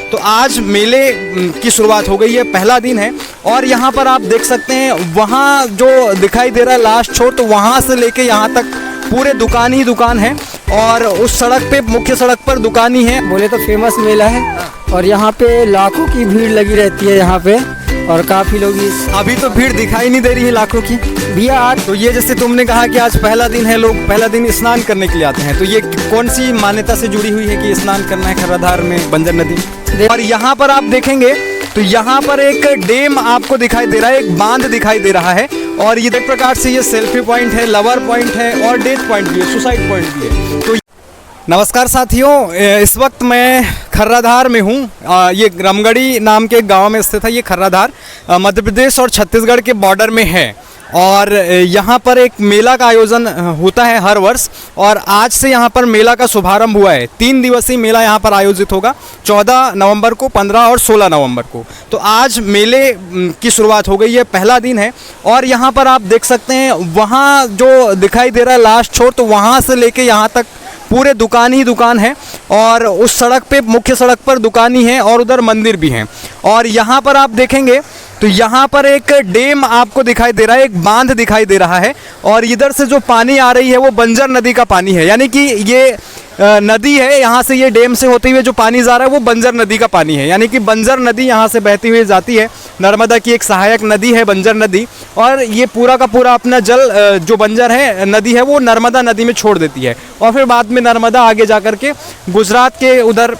तो आज मेले की शुरुआत हो गई है, पहला दिन है और यहाँ पर आप देख सकते हैं वहाँ जो दिखाई दे रहा है लास्ट छोर, तो वहाँ से लेके यहाँ तक पूरे दुकान ही दुकान है और उस सड़क पे, मुख्य सड़क पर दुकान ही है। बोले तो फेमस मेला है और यहाँ पे लाखों की भीड़ लगी रहती है यहाँ पे और काफ़ी लोग अभी तो भीड़ दिखाई नहीं दे रही है लाखों की भैया। आज तो ये जैसे तुमने कहा कि आज पहला दिन है, लोग पहला दिन स्नान करने के लिए आते हैं, तो ये कौन सी मान्यता से जुड़ी हुई है कि स्नान करना है खर्राधार में बंजर नदी? और यहाँ पर आप देखेंगे तो यहाँ पर एक डैम आपको दिखाई दे रहा है, एक बांध दिखाई दे रहा है और ये एक प्रकार से ये सेल्फी पॉइंट है, लवर पॉइंट है और डेथ पॉइंट भी है, सुसाइड पॉइंट भी है। तो नमस्कार साथियों, इस वक्त मैं खर्राधार में हूँ। ये रामगढ़ी नाम के गांव में स्थित है। ये खर्राधार मध्य प्रदेश और छत्तीसगढ़ के बॉर्डर में है और यहाँ पर एक मेला का आयोजन होता है हर वर्ष और आज से यहाँ पर मेला का शुभारंभ हुआ है। 3 दिवसीय मेला यहाँ पर आयोजित होगा 14 नवंबर को, 15 और 16 नवंबर को। तो आज मेले की शुरुआत हो गई है, पहला दिन है और यहाँ पर आप देख सकते हैं वहाँ जो दिखाई दे रहा है लास्ट छोर, तो वहाँ से लेके यहाँ तक पूरे दुकान ही दुकान है और उस सड़क पे, मुख्य सड़क पर दुकान ही है और उधर मंदिर भी हैं। और यहाँ पर आप देखेंगे तो यहाँ पर एक डैम आपको दिखाई दे रहा है, एक बांध दिखाई दे रहा है और इधर से जो पानी आ रही है वो बंजर नदी का पानी है, यानी कि ये नदी है, यहाँ से ये डैम से होते हुए जो पानी जा रहा है वो बंजर नदी का पानी है, यानी कि बंजर नदी यहाँ से बहती हुई जाती है। नर्मदा की एक सहायक नदी है बंजर नदी और ये पूरा का पूरा अपना जल जो बंजर है नदी है वो नर्मदा नदी में छोड़ देती है और फिर बाद में नर्मदा आगे जा कर के गुजरात के उधर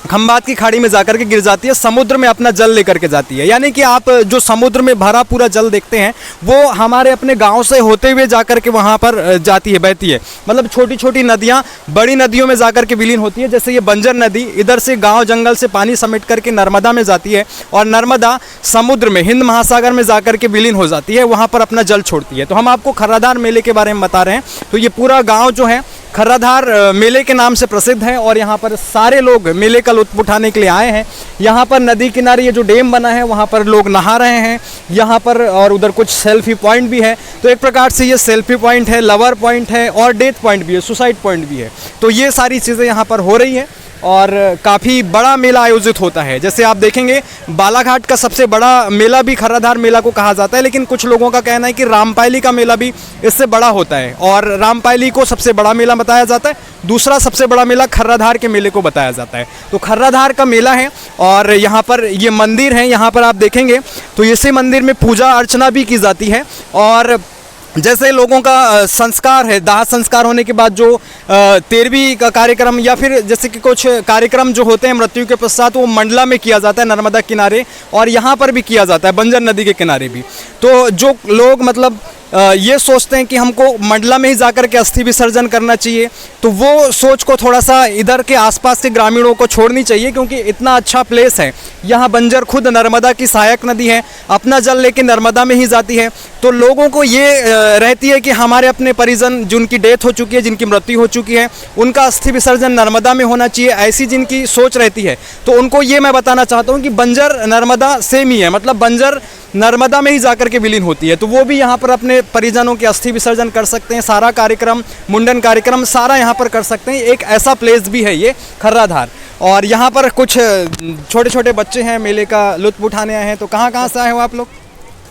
खंबात की खाड़ी में जाकर के गिर जाती है, समुद्र में अपना जल लेकर के जाती है। यानी कि आप जो समुद्र में भरा पूरा जल देखते हैं वो हमारे अपने गांव से होते हुए जाकर के वहां पर जाती है, बहती है। मतलब छोटी छोटी नदियां बड़ी नदियों में जाकर के विलीन होती है। जैसे ये बंजर नदी इधर से गांव जंगल से पानी समेट करके नर्मदा में जाती है और नर्मदा समुद्र में, हिंद महासागर में जाकर के विलीन हो जाती है, वहाँ पर अपना जल छोड़ती है। तो हम आपको खर्राधार मेले के बारे में बता रहे हैं। तो ये पूरा गाँव जो है खर्राधार मेले के नाम से प्रसिद्ध है और यहाँ पर सारे लोग मेले का लुत्फ उठाने के लिए आए हैं। यहाँ पर नदी किनारे ये जो डैम बना है वहाँ पर लोग नहा रहे हैं यहाँ पर और उधर कुछ सेल्फी पॉइंट भी है। तो एक प्रकार से ये सेल्फी पॉइंट है, लवर पॉइंट है और डेथ पॉइंट भी है, सुसाइड पॉइंट भी है। तो ये सारी चीज़ें यहाँ पर हो रही हैं और काफ़ी बड़ा मेला आयोजित होता है। जैसे आप देखेंगे बालाघाट का सबसे बड़ा मेला भी खर्राधार मेला को कहा जाता है, लेकिन कुछ लोगों का कहना है कि रामपायली का मेला भी इससे बड़ा होता है और रामपायली को सबसे बड़ा मेला बताया जाता है। दूसरा सबसे बड़ा मेला खर्राधार के मेले को बताया जाता है। तो खर्राधार का मेला है और यहाँ पर ये मंदिर है, यहाँ पर आप देखेंगे तो इसी मंदिर में पूजा अर्चना भी की जाती है और जैसे लोगों का संस्कार है, दाह संस्कार होने के बाद जो 13वीं का कार्यक्रम या फिर जैसे कि कुछ कार्यक्रम जो होते हैं मृत्यु के पश्चात वो मंडला में किया जाता है नर्मदा किनारे और यहाँ पर भी किया जाता है बंजर नदी के किनारे भी। तो जो लोग मतलब ये सोचते हैं कि हमको मंडला में ही जाकर के अस्थि विसर्जन करना चाहिए, तो वो सोच को थोड़ा सा इधर के आसपास के ग्रामीणों को छोड़नी चाहिए, क्योंकि इतना अच्छा प्लेस है। यहाँ बंजर खुद नर्मदा की सहायक नदी है, अपना जल लेके नर्मदा में ही जाती है। तो लोगों को ये रहती है कि हमारे अपने परिजन जिनकी डेथ हो चुकी है, जिनकी मृत्यु हो चुकी है, उनका अस्थि विसर्जन नर्मदा में होना चाहिए, ऐसी जिनकी सोच रहती है। तो उनको ये मैं बताना चाहता हूँ कि बंजर नर्मदा सेम ही है, मतलब बंजर नर्मदा में ही जाकर के विलीन होती है। तो वो भी यहाँ पर अपने परिजनों के अस्थि विसर्जन कर सकते हैं, सारा कार्यक्रम, मुंडन कार्यक्रम सारा यहाँ पर कर सकते हैं। एक ऐसा प्लेस भी है ये खर्राधार और यहाँ पर कुछ छोटे छोटे बच्चे हैं, मेले का लुत्फ उठाने आए हैं। तो कहाँ से आए हो आप लोग?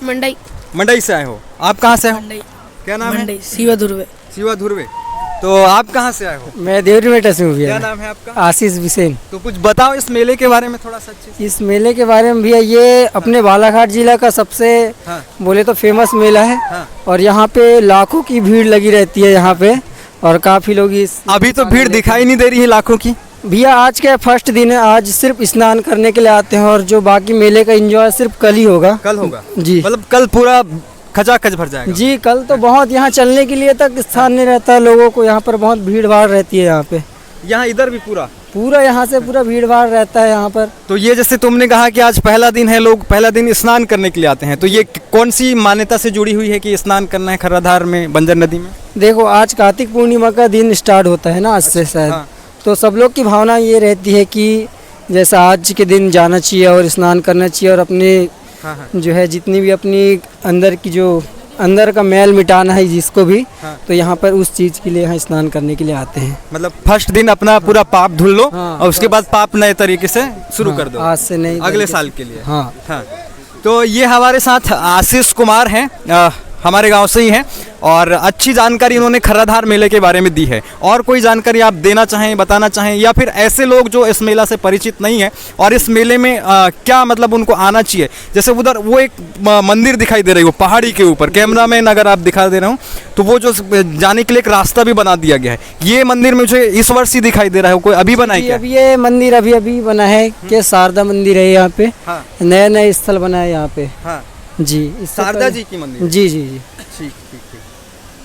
मंडई। मंडई से आए हो। आप कहाँ से हो? मंडई। क्या नाम है? शिवा धुर्वे। शिवा धुर्वे। तो आप कहाँ से आए हो? मैं देवरीमेटा से हूँ भैया। क्या नाम है आपका? आशीष बिसेन। तो कुछ बताओ इस मेले के बारे में थोड़ा सा। इस मेले के बारे में भैया, ये अपने बालाघाट जिला का सबसे बोले तो फेमस मेला है और यहाँ पे लाखों की भीड़ लगी रहती है यहाँ पे और काफ़ी लोग इस अभी तो भीड़ दिखाई नहीं दे रही है लाखों की भैया। आज का फर्स्ट दिन है, आज सिर्फ स्नान करने के लिए आते हैं और जो बाकी मेले का एंजॉय सिर्फ कल ही होगा। कल होगा जी, मतलब कल पूरा खचाखच भर जाएगा जी। कल तो बहुत यहाँ चलने के लिए तक स्थान नहीं रहता है लोगों को, यहाँ पर बहुत भीड़ भाड़ रहती है यहाँ पे। यहाँ इधर भी पूरा यहाँ से पूरा भीड़ भाड़ रहता है यहाँ पर। तो ये जैसे तुमने कहा कि आज पहला दिन है, लोग पहला दिन स्नान करने के लिए आते हैं, तो ये कौन सी मान्यता से जुड़ी हुई है कि स्नान करना है खर्राधार में बंजर नदी में? देखो, आज कार्तिक पूर्णिमा का दिन स्टार्ट होता है ना आज से शायद। तो सब लोग की भावना ये रहती है कि जैसा आज के दिन जाना चाहिए और स्नान करना चाहिए और अपने जो है जितनी भी अपनी अंदर की जो अंदर का मैल मिटाना है जिसको भी, हाँ। तो यहाँ पर उस चीज़ के लिए यहाँ स्नान करने के लिए आते हैं। मतलब फर्स्ट दिन अपना पूरा पाप धुल लो हाँ, और उसके बाद पाप नए तरीके से शुरू कर दो आज से नहीं, अगले साल के लिए। हाँ। हाँ। तो ये हमारे साथ आशीष कुमार हैं, हमारे गांव से ही हैं और अच्छी जानकारी इन्होंने खर्राधार मेले के बारे में दी है। और कोई जानकारी आप देना चाहें, बताना चाहें, या फिर ऐसे लोग जो इस मेला से परिचित नहीं है और इस मेले में क्या मतलब उनको आना चाहिए? जैसे उधर वो एक मंदिर दिखाई दे रही है, वो पहाड़ी के ऊपर, कैमरा मैन अगर आप दिखा दे रहे हो तो वो जो जाने के लिए एक रास्ता भी बना दिया गया है। ये मंदिर मुझे इस वर्ष ही दिखाई दे रहा है, कोई अभी बना है क्या? अब ये मंदिर अभी अभी बना है कि शारदा मंदिर है यहाँ पे, हाँ। नया नया स्थल बना है यहाँ पे। हाँ। जी, इससे शारदा पहले- जी की मंदिर। जी जी जी। ठीक ठीक ठीक।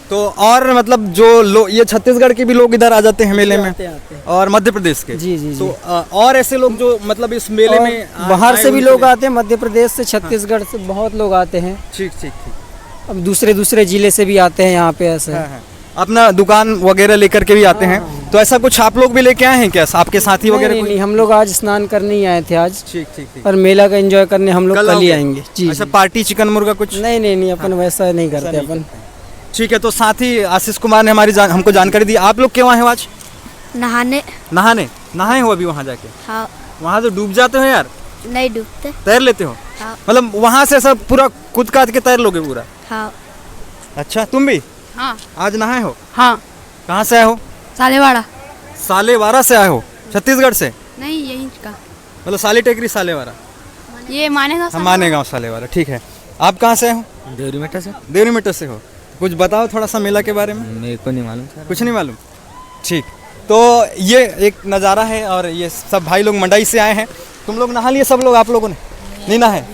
तो और मतलब जो लोग, ये छत्तीसगढ़ के भी लोग इधर आ जाते हैं मेले में, आते हैं। और मध्य प्रदेश के। जी जी जी। तो और ऐसे लोग जो मतलब इस मेले और में बाहर आए से भी उनके लोग लिए- आते हैं, मध्य प्रदेश से, छत्तीसगढ़ से बहुत लोग आते हैं। ठीक ठीक ठीक। अब दूसरे दूसरे जिले से भी आते हैं यहाँ पे ऐसे। हाँ, हाँ। अपना दुकान वगैरह लेकर के भी आते हैं। तो ऐसा कुछ आप लोग भी लेके आए हैं क्या, आपके साथी नहीं, वगैरह नहीं, कोई? नहीं, हम लोग आज स्नान करने ही आए थे आज, ठीक ठीक ठीक। और मेला का एंजॉय करने हम लोग कल ही आओगे? आएंगे। जी अच्छा, जी। पार्टी चिकन मुर्गा कुछ? नहीं नहीं नहीं, अपन वैसा नहीं करते नहीं अपन। ठीक है। तो साथी आशीष कुमार ने हमको जानकारी दी। आप लोग क्यों आए हो आज? नहाने। नहाए हो अभी वहाँ जाके? हाँ। वहाँ तो डूब जाते हो यार, नहीं डूबते। तैर लेते हो? हाँ। मतलब वहाँ से सब पूरा कूद काद के तैर लोगे पूरा? हाँ। अच्छा, तुम भी हाँ। आज नहाए हो? हाँ। कहाँ से आए हो? सालेवाड़ा। सालेवाड़ा से आए हो? छत्तीसगढ़ से? नहीं, यहीं का। मतलब साली टेकरी सालेवाड़ा? ये मानेगा। हम माने गाँव सालेवाड़ा। ठीक है। आप कहाँ से आए हो? देवरीमेटा से। देवरीमेटा से हो। कुछ बताओ थोड़ा सा मेला के बारे में। मेरे को नहीं मालूम सर। कुछ नहीं मालूम? ठीक। तो ये एक नज़ारा है और ये सब भाई लोग मंडाई से आए हैं। तुम लोग नहा लिए सब लोग? आप लोगों ने नहीं नहाए?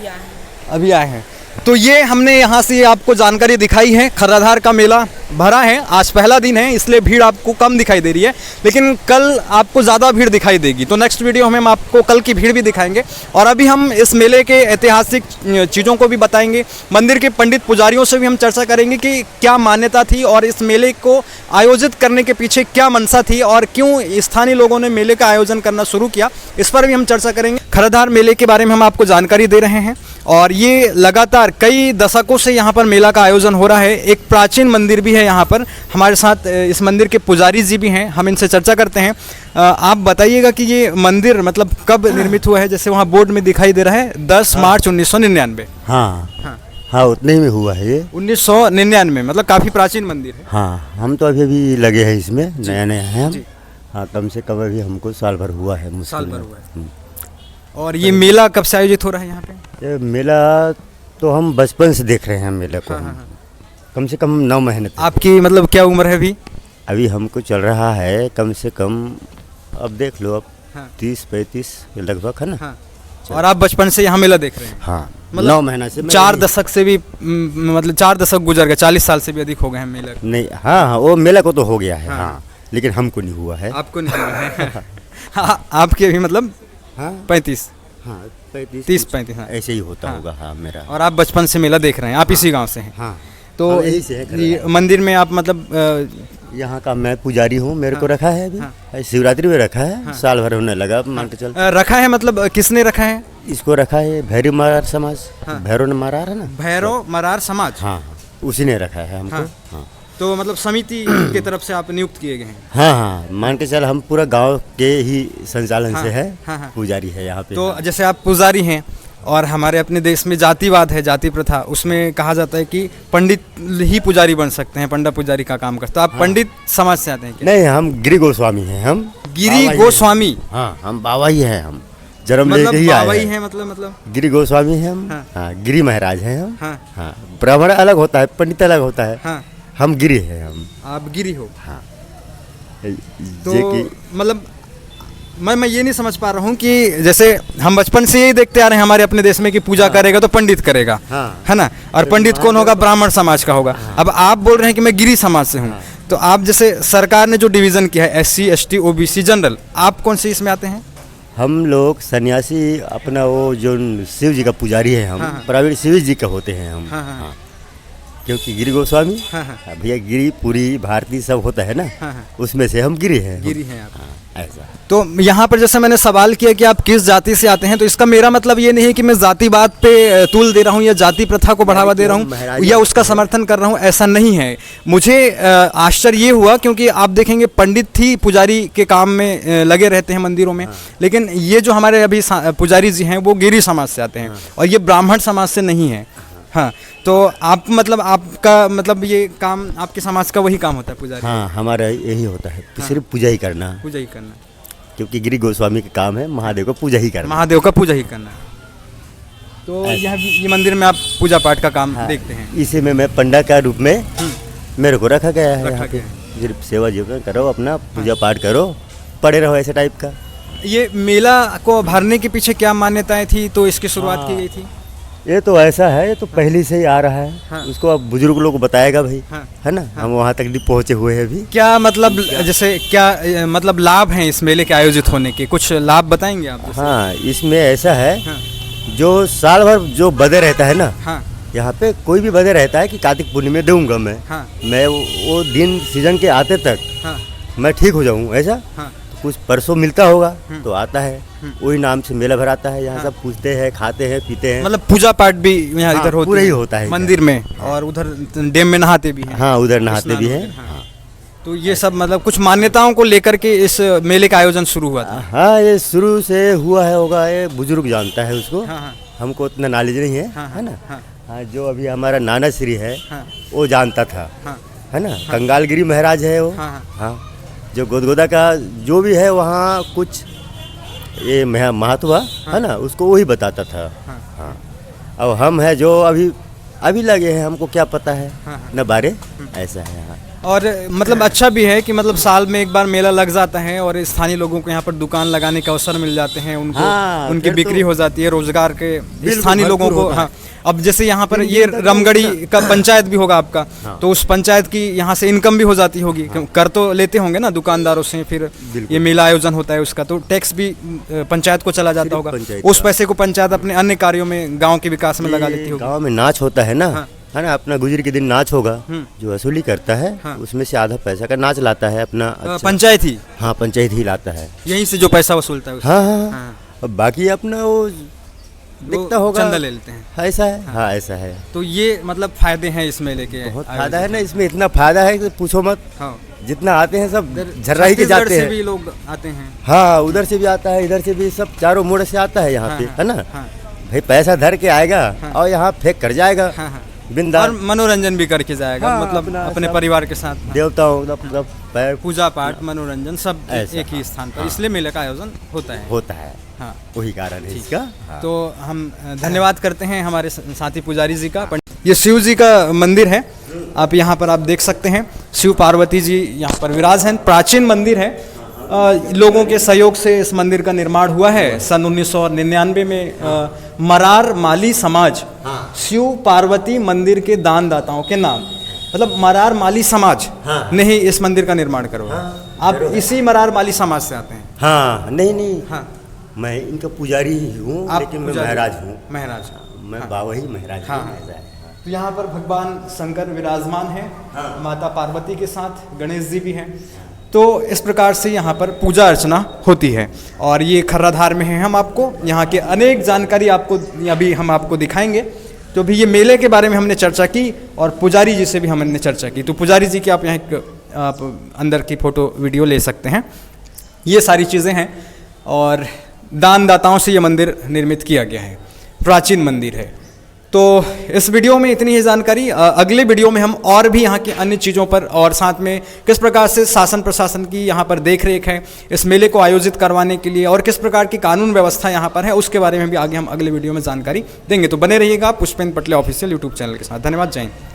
अभी आए हैं। तो ये हमने यहाँ से आपको जानकारी दिखाई है। खर्राधार का मेला भरा है, आज पहला दिन है इसलिए भीड़ आपको कम दिखाई दे रही है, लेकिन कल आपको ज़्यादा भीड़ दिखाई देगी। तो नेक्स्ट वीडियो में हम आपको कल की भीड़ भी दिखाएंगे। और अभी हम इस मेले के ऐतिहासिक चीज़ों को भी बताएंगे, मंदिर के पंडित पुजारियों से भी हम चर्चा करेंगे कि क्या मान्यता थी और इस मेले को आयोजित करने के पीछे क्या मंशा थी और क्यों स्थानीय लोगों ने मेले का आयोजन करना शुरू किया, इस पर भी हम चर्चा करेंगे। खर्राधार मेले के बारे में हम आपको जानकारी दे रहे हैं और ये लगातार कई दशकों से यहाँ पर मेला का आयोजन हो रहा है। एक प्राचीन मंदिर भी है यहाँ पर। हमारे साथ इस मंदिर के पुजारी जी भी हैं, हम इनसे चर्चा करते हैं। आप बताइएगा कि ये मंदिर मतलब कब निर्मित हुआ है? जैसे वहाँ बोर्ड में दिखाई दे रहा है 10 मार्च 1999। हाँ हाँ। हाँ, उतने ही में हुआ है ये। 1999 मतलब काफ़ी प्राचीन मंदिर है। हाँ, हम तो अभी अभी लगे हैं इसमें, नया नया है हम। जी। हाँ, कम से कम अभी हमको साल भर हुआ है, मुश्किल साल भर में। हुआ है। और ये मेला कब से आयोजित हो रहा है यहाँ पे? ये मेला तो हम बचपन से देख रहे हैं मेले को। हाँ, हम हाँ, कम से कम 9 महीने तक। आपकी मतलब क्या उम्र है अभी? अभी हमको चल रहा है कम से कम, अब देख लो, अब हाँ। 30-35 के लगभग है ना। हाँ। और आप बचपन से यहाँ मेला देख रहे हैं? हाँ, मतलब 9 महीना से। 4 दशक से भी मतलब 4 दशक गुजर गए, 40 साल से भी अधिक हो गए हैं मेला। नहीं, हाँ हाँ, वो मेला को तो हो गया है। हाँ। हाँ, लेकिन हमको नहीं हुआ है। आपको नहीं हुआ है? हाँ, आपके भी मतलब हाँ 35? हाँ, 30-35। हाँ। ऐसे ही होता हाँ। होगा। हाँ, मेरा। और आप बचपन से मेला देख रहे हैं? आप इसी गांव से हैं? हाँ, तो हम यहीं से हैं, ये मंदिर में आप मतलब यहाँ का मैं पुजारी हूँ, मेरे को हाँ, रखा है अभी। हाँ। शिवरात्रि में रखा है। हाँ। साल भर होने लगा, मान के चल। रखा है मतलब किसने रखा है? इसको रखा है भैरव मरार समाज। हाँ। भैरव मरार है ना। भैरव मरार समाज? हाँ, उसी ने रखा है हमको। हाँ। हाँ तो मतलब समिति की तरफ से आप नियुक्त किए गए हैं? हाँ हाँ, मान के चल हम पूरा गांव के ही संचालन हाँ, से है। हाँ, हाँ। पुजारी है यहाँ पे। तो जैसे आप पुजारी हैं और हमारे अपने देश में जातिवाद है, जाति प्रथा, उसमें कहा जाता है कि पंडित ही पुजारी बन सकते हैं, पंडा पुजारी का काम करते। तो आप पंडित समाज से आते हैं क्या? नहीं, हम गिरी गोस्वामी हैं। हम गिरी बाबा ही गोस्वामी? हैं। हाँ, हम बाबा ही हैं। हम जन्म मतलब लेके ही बाबा आए ही हैं। है मतलब गिरी गोस्वामी हैं हम। हाँ। हाँ, गिरी महाराज हैं हम। हाँ। हाँ, ब्राह्मण अलग होता है, पंडित अलग होता है। हाँ। हम गिरी हैं हम। आप गिरी हो? हाँ। तो जे कि मतलब मैं ये नहीं समझ पा रहा हूँ कि जैसे हम बचपन से यही देखते आ रहे हैं हमारे अपने देश में कि पूजा करेगा तो पंडित करेगा, हाँ। है ना? और पंडित कौन होगा? ब्राह्मण समाज का होगा। अब आप बोल रहे हैं कि मैं गिरी समाज से हूँ, तो आप जैसे सरकार ने जो डिवीज़न किया है SC ST OBC जनरल, आप कौन से इसमें आते हैं? हम लोग सन्यासी, अपना वो जो शिव जी का पुजारी है हम, हाँ, हाँ। प्रवीण शिव जी का होते हैं हम। हाँ, हाँ। क्योंकि गिरी गोस्वामी हाँ, हाँ। भैया गिरी पूरी भारतीय सब होता है ना, हाँ, हाँ। उसमें से हम गिरी हैं। गिरी हैं आप। हाँ, ऐसा। तो यहाँ पर जैसे मैंने सवाल किया कि आप किस जाति से आते हैं, तो इसका मेरा मतलब ये नहीं है कि मैं जातिवाद पे तूल दे रहा हूँ या जाति प्रथा को बढ़ावा दे रहा हूँ या उसका समर्थन कर रहा हूँ, ऐसा नहीं है। मुझे आश्चर्य ये हुआ क्योंकि आप देखेंगे पंडित ही पुजारी के काम में लगे रहते हैं मंदिरों में, लेकिन ये जो हमारे अभी पुजारी जी हैं वो गिरी समाज से आते हैं और ये ब्राह्मण समाज से नहीं है। हाँ, तो आप मतलब आपका मतलब ये काम आपके समाज का वही काम होता है पुजारी? हाँ, हमारा यही होता है, सिर्फ पूजा ही करना, पूजा ही करना, क्योंकि गिरी गोस्वामी का काम है महादेव को पूजा ही करना। महादेव का पूजा ही करना। तो ये मंदिर में आप पूजा पाठ का काम देखते हैं? इसी में मैं पंडा का रूप में मेरे को रखा गया है रखा यहाँ पे। गया सिर्फ सेवा जीवन करो, अपना पूजा पाठ करो, पड़े रहो, ऐसे टाइप का। ये मेला को भरने के पीछे क्या मान्यताएं थी, तो इसकी शुरुआत की गई थी? ये तो ऐसा है, ये तो पहले से ही आ रहा है। हाँ। उसको अब बुजुर्ग लोग को बताएगा भाई, हाँ। है ना। हम वहाँ तक नहीं पहुँचे हुए हैं अभी। क्या मतलब जैसे क्या मतलब लाभ हैं इस मेले के आयोजित होने के, कुछ लाभ बताएंगे आप जैसे? हाँ, इसमें ऐसा है, हाँ। जो साल भर जो बदे रहता है ना, हाँ, यहाँ पे कोई भी बदे रहता है कि कार्तिक पूर्णिमा दूंगा मैं। हाँ। मैं वो दिन सीजन के आते तक हाँ, मैं ठीक हो जाऊँ, ऐसा हाँ। कुछ परसों मिलता होगा तो आता है, वही नाम से मेला भर आता है। यहाँ सब पूछते हैं, खाते हैं, पीते हैं। मतलब पूजा पाठ भी यहाँ हाँ, इधर होती पूरा ही है होता है मंदिर में, और उधर डैम में नहाते भी हैं। हाँ, उधर नहाते भी हैं। स्नान वगैरह, हाँ। तो ये सब मतलब कुछ मान्यताओं को लेकर के इस मेले का आयोजन शुरू हुआ था? हाँ, ये शुरू से हुआ है, होगा, ये बुजुर्ग जानता है उसको। हाँ, हाँ। हमको उतना नॉलेज नहीं है, हाँ, है ना। हाँ। हाँ, जो अभी हमारा नाना श्री है, हाँ। वो जानता था, हाँ। है ना। कंगालगिरी महाराज है वो। हाँ, हाँ। हाँ, जो गोदगोदा का जो भी है वहाँ कुछ ये महत्व है ना, उसको वही बताता था। हाँ। हाँ, अब हम है जो अभी लगे हैं, हमको क्या पता है हाँ, हाँ। न बारे, ऐसा है। हाँ, और मतलब अच्छा भी है कि मतलब साल में एक बार मेला लग जाता है और स्थानीय लोगों को यहाँ पर दुकान लगाने का अवसर मिल जाते हैं, उनको हाँ, उनकी फिर बिक्री तो हो जाती है, रोजगार के स्थानीय भरपूर लोगों को। होता है। हाँ, अब जैसे यहाँ पर ये रामगढ़ी का पंचायत भी होगा आपका, तो उस पंचायत की यहाँ से इनकम भी हो जाती होगी। कर तो लेते होंगे ना दुकानदारों से, फिर ये मेला आयोजन होता है उसका, तो टैक्स भी पंचायत को चला जाता होगा। पंचायत उस का। पैसे को पंचायत अपने अन्य कार्यों में, गाँव के विकास में लगा लेती होगी। गाँव में नाच होता है ना, हाँ। है ना, अपना गुजर के दिन नाच होगा, जो वसूली करता है, हाँ। उसमें से आधा पैसा का नाच लाता है अपना। अच्छा। पंचायत ही हाँ, पंचायत ही लाता है। यहीं से जो पैसा वसूलता है उससे। हाँ, हाँ, हाँ। हाँ। अब बाकी अपना वो दिखता होगा, चंदा ले लेते हैं। ऐसा है। हाँ, ऐसा है। तो ये मतलब फायदे हैं इस मेले के। बहुत फायदा है ना इसमें, इतना फायदा है कि पूछो मत। हाँ। जितना आते हैं सब झर्राही के छत्तीसगढ़ जाते से हैं। भी लोग आते हैं। हाँ, उधर से भी आता है, इधर से भी, सब चारों मोड़ से आता है यहाँ हाँ, पे, हाँ, है ना। हाँ। भाई पैसा धर के आएगा हाँ। और यहाँ फेंक कर जाएगा, हाँ, हाँ। बिंदास। और मनोरंजन भी करके जाएगा। हाँ, मतलब अपना अपने सब परिवार के साथ। हाँ। देवताओं का पैर पूजा पाठ, मनोरंजन सब ऐसा, एक ही स्थान पर, हाँ। इसलिए मेले का आयोजन होता है। होता है। हाँ। वही कारण है इसका। हाँ। तो हम धन्यवाद करते हैं हमारे साथी पुजारी जी का। ये शिव जी का मंदिर है, आप यहाँ पर आप देख सकते हैं, शिव पार्वती जी यहाँ पर विराज हैं। प्राचीन मंदिर है, लोगों के सहयोग से इस मंदिर का निर्माण हुआ है। सन 1999 में मरार माली समाज शिव पार्वती मंदिर के दानदाताओं के नाम, मतलब मरार माली समाज ने ही इस मंदिर का निर्माण करवाया। आप इसी मरार माली समाज से आते हैं? हाँ, नहीं, हाँ। मैं इनका पुजारी ही हूँ, आप लेकिन मैं पुजारी? महाराज हूँ। महाराज। मैं बाबा ही महाराज हाँ, हूँ, हाँ। ऐसा है। तो यहाँ पर भगवान शंकर विराजमान हैं, माता पार्वती के साथ गणेश जी भी हैं। तो इस प्रकार से यहाँ पर पूजा अर्चना होती है। और ये खर्राधार में है। हम आपको यहाँ के अनेक जानकारी आपको अभी हम आपको दिखाएंगे। तो भी ये मेले के बारे में हमने चर्चा की और पुजारी जी से भी हमने चर्चा की। तो पुजारी जी की आप यहाँ आप अंदर की फ़ोटो वीडियो ले सकते हैं। ये सारी चीज़ें हैं और दानदाताओं से ये मंदिर निर्मित किया गया है, प्राचीन मंदिर है। तो इस वीडियो में इतनी ही जानकारी। अगले वीडियो में हम और भी यहाँ की अन्य चीज़ों पर और साथ में किस प्रकार से शासन प्रशासन की यहाँ पर देखरेख है इस मेले को आयोजित करवाने के लिए और किस प्रकार की कानून व्यवस्था यहाँ पर है, उसके बारे में भी आगे हम अगले वीडियो में जानकारी देंगे। तो बने रहिएगा पुष्पेंद्र पटले ऑफिशियल यूट्यूब चैनल के साथ। धन्यवाद, जय हिंद।